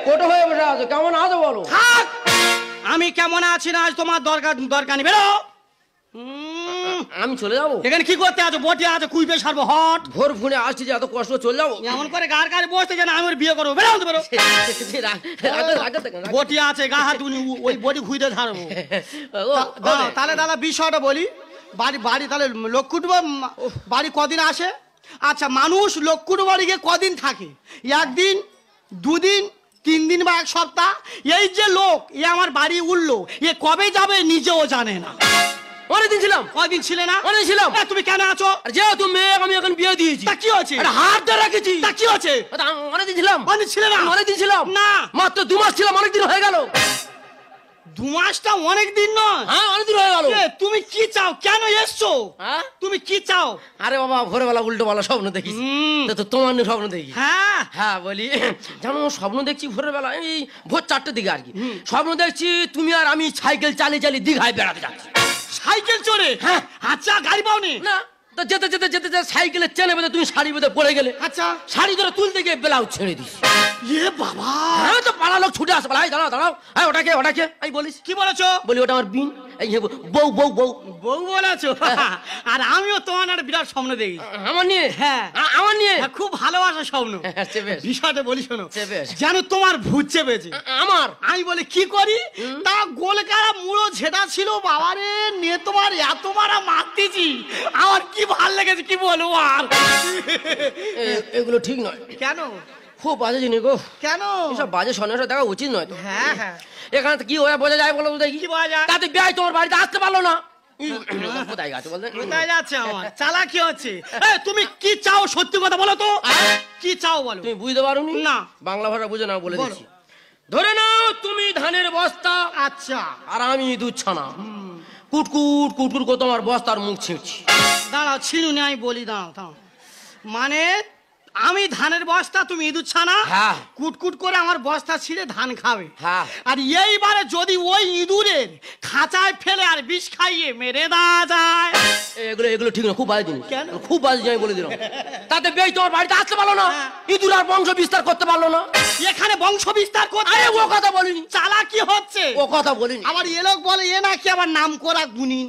কোটো হয়ে বসে আছো, কেমন আছো বলো? থাক, আমি কেমন আছি না আজ তোমার দরকার নেই, বেরো। আমি চলে যাবো? এখানে কি করতে আছো? বটি আছে, কুইবে সারবো, হট ভোর ফোনে আসছি যে এত কষ্ট চলে যাবো? এমন করে গার গায়ে বসতে যেন আমি ওর বিয়ে করবো, বেরো তো বেরো। বটি আছে, গা হাত ওই বটি ঘুইতে ধারবো। তাহলে দাদা বিষয়টা বলি, বাড়ি তাহলে লক্ষ্মীটু বাড়ি কদিন আসে? আচ্ছা, মানুষ লক্ষ্মীটু বাড়ি গিয়ে কদিন থাকে? একদিন, দুদিন, 3 দিন বা 1 সপ্তাহ। এই যে লোক এ আমার বাড়ি উঠলো, এ কবে যাবে নিজেও জানে না। অনেকদিন ছিলাম। কয়দিন ছিলে না? অনেক ছিলাম। তুমি কেন আছো? যেহেতু মেয়ে আমি এখন বিয়ে দিয়েছি। তা কি হচ্ছে? হাত ধরে রেখেছি। তা কি হচ্ছে? অনেকদিন ছিলাম। অনেক ছিলে না? অনেকদিন ছিলাম না, মাত্র 2 মাস ছিলাম, অনেকদিন হয়ে গেল। 2 মাসটা অনেক দিন নয়। হ্যাঁ, অনেকদিন হয়ে গেল। তুমি কি চাও? কেন এসছো? হ্যাঁ, তুমি কি চাও? আরে বাবা, ভোরবেলা উল্টো পাল্টা স্বপ্ন দেখি। তো তোমার নিয়ে স্বপ্ন দেখি। হ্যাঁ হ্যাঁ, বলি যেমন স্বপ্ন দেখছি ভোরবেলা, এই ভোর 4টের দিকে আর কি স্বপ্ন দেখছি তুমি আর আমি সাইকেল চালিয়ে চালিয়ে দীঘায় বেড়াতে যাচ্ছি। সাইকেল চড়ে? হ্যাঁ। আচ্ছা, গাড়ি পাওনি? না, তো যেতে যেতে যেতে যেতে সাইকেলের চেনে বেঁধে তুমি শাড়ি বেঁধে পড়ে গেলে। আচ্ছা, শাড়ি ধরে তুলতে গিয়ে ব্লাউজ ছেড়ে দিস। এ বাবা, হ্যাঁ, তো পাড়া লোক ছুটে আসে, বলে দাঁড়াও দাঁড়াও, হ্যাঁ ওটাকে আমি বলিস কি বলেছো? বলি ওটা আমার বিন, এই বউ বউ বউ বউ বলেছো? আর আমিও তোমার একটা বিরাট স্বপ্ন দেখি। আমার নিয়ে? হ্যাঁ, আমার নিয়ে? খুব ভালোবাসা স্বপ্ন। বিষয়টা বলি শোনো, জানো তোমার ভূত চেপেছে আমার। আমি বলে কি করি, তা গোলকারা মুড়ো ঝেটা ছিল বাবারে, নিয়ে তোমার এত মারা মারতেছি, আমার কি ভাল লেগেছে কি বলবো আর। এগুলো ঠিক নয়। কেন? খুব বাজে জিনিস গো। কেন? এসব বাজে সন্ন্যাস দেখা উচিত নয় তো। হ্যাঁ হ্যাঁ, এখানে কি হয়ে বোঝা যায় বলো তো দেখি? কি বোঝা যায়? তাতে বিয়ে তোমার বাড়িতে আসতে পারলো না। কোথায় গেছে বলতে? কোথায় যাচ্ছে আমার? চালাকি হচ্ছে। তুমি কি চাও সত্যি কথা বলো তো, কি চাও বলো। তুমি বুঝতে পারোনি? না, বাংলা ভাষা বুঝে না, বলে দিচ্ছি। ধরে নাও তুমি ধানের বস্তা, আচ্ছা, আর আমি দুধ ছানা। কুটকুট কুটকুট করে তোমার বস্তার মুখ ছিঁড়ছি। দাঁড়াও, ছিনুনি আমি বলি, দাঁড়াও। মানে আমি ধানের বস্তা, তুমি ইঁদুর ছানা। হ্যাঁ। কুটকুট করে আমার বস্তা ছিঁড়ে ধান খাবে। হ্যাঁ। আর এইবারে যদি ওই ইঁদুরের খাঁচায় ফেলে আর বিষ খাইয়ে মেরে দেওয়া যায়। এগুলো ঠিক না, খুব বাজে জিনিস। কেন? খুব বাজে জিনিস বলে দিলাম। তাতে বিয়ে তোমার বাড়িতে আসতে পারলো না, ইঁদুর আর বংশ বিস্তার করতে পারলো না। এখানে বংশ বিস্তার করতে? আরে ও কথা বলিনি। চালাকি হচ্ছে। ও কথা বলিনি। আবার এ লোক বলে এ নাকি আবার নাম করা গুণী।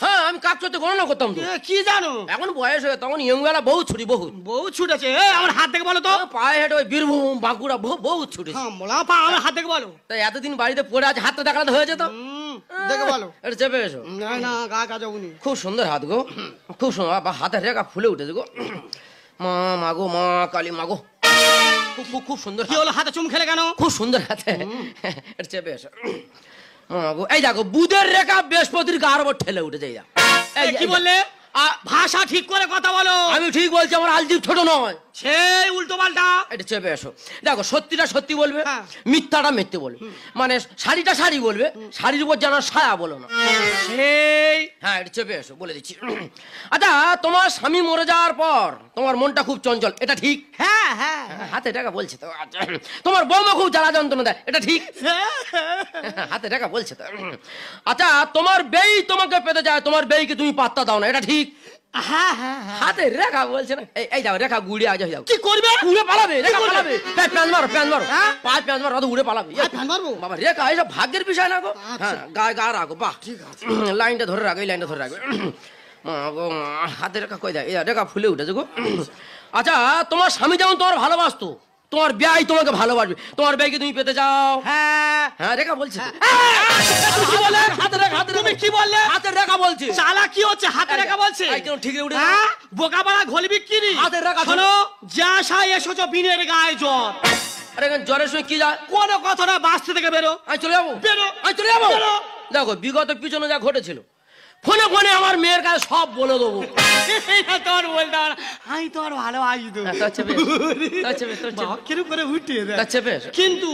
হ্যাঁ, আমি কাজ করতে গণনা করতাম তো। কি জানো? এখন বয়স হয়ে তখন ইয়ংবেলা বহু ছুটি, বহু বউ ছুটেছে। আমার হাত থেকে বলো তো। পায়ে হেঁটে ওই বীরভূম বাঁকুড়া বহু ছুটেছে। হ্যাঁ, বলা পা আমার হাত থেকে বলো। তাই এতদিন বাড়িতে পড়ে আছে, হাতটা দেখাতে হয়ে যেত। দেখে বলো। এটা চেপে এসো। না না, গা কাজা উনি। খুব সুন্দর হাত গো, খুব সুন্দর। হাতের রেখা ফুলে উঠেছে গো। মা মাগো, মা কালী মাগো, খুব সুন্দর। কি হলো, হাতে চুম খেলে কেন? খুব সুন্দর হাতে। এটা চেপে এসো। মাগো, এই দেখো বুধের রেখা বৃহস্পতির গার উপর ঠেলে উঠেছে। এই কি বললে? ভাষা ঠিক করে কথা বলো। আমি ঠিক বলছি, আমার আলজিব ছোট নয়। সেই উল্টো পাল্টা। এটা চেপে এসো। দেখো, সত্যিটা সত্যি বলবে, হ্যাঁ। মিথ্যাটা মিথ্যে বলবে। মানে শাড়িটা শাড়ি বলবে, শাড়ির উপর যেন সায়া বলো না। সেই হ্যাঁ, এটা চেপে এসো, বলে দিচ্ছি। আচ্ছা, তোমার স্বামী মরে যাওয়ার পর তোমার মনটা খুব চঞ্চল, এটা ঠিক? হ্যাঁ হ্যাঁ, হাতে টাকা বলছে তো। আচ্ছা, তোমার বৌমা খুব জ্বালা যন্ত্রণা দেয়, এটা ঠিক? হাতে টাকা বলছে তো। আচ্ছা, তোমার বেই তোমাকে পেতে যায়, তোমার বেইকে তুমি পাত্তা দাও না, এটা ঠিক? হ্যাঁ হ্যাঁ, হাতে রেখা বলছে না। এই যাও, রেখা গুড়িয়ে আজ যাও। কি করবে? উড়ে পালাবে, রেখা পালাবে। প্যাঁচ মারো, প্যাঁচ মারো, পাঁচ প্যাঁচ মারো, উড়ে পালাবে। বাবা, রেখা এসব ভাগ্যের বিষয় না গো। হ্যাঁ, গায়ে গা রাখো। বাহ, ঠিক আছে, লাইনটা ধরে রাখো, এই লাইনটা ধরে রাখবে। হাতে রেখা কই দেয়, রেখা ফুলে উঠেছে গো। আচ্ছা, তোমার স্বামী যেমন তোমার ভালোবাসতো, তোমার বিয়াই তোমাকে ভালোবাসবে, তোমার বিয়াকে তুমি পেতে চাও? হ্যাঁ হ্যাঁ, রেখা বলছে। কি বলে? হাতে রেখা, তুমি কি বললে? হাতের রেখা বলছে। চালাকি হচ্ছে, হাতে রেখা বলছে। ঠিক উঠে বোকা পাড়া ঘোল বিক্রি। হাতের রেখা। শোনো, যা সাই এসেছো বিনের গায়ে জ্বর। আরে জ্বরের সঙ্গে কি যায়? কোনো কথা না, বাঁচতে থেকে বেরো। আমি চলে যাবো, বেরো, আমি চলে যাবো। দেখো, বিগত পিছনে যা ঘটেছিল, ফোনে ফোনে আমার মেয়ের কাছে সব বলে দেবো। তোর বলতে আমি তোর ভালোবাসি তো। করে উঠে কিন্তু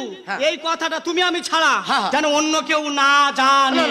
এই কথাটা তুমি আমি ছাড়া যেন অন্য কেউ না জানে।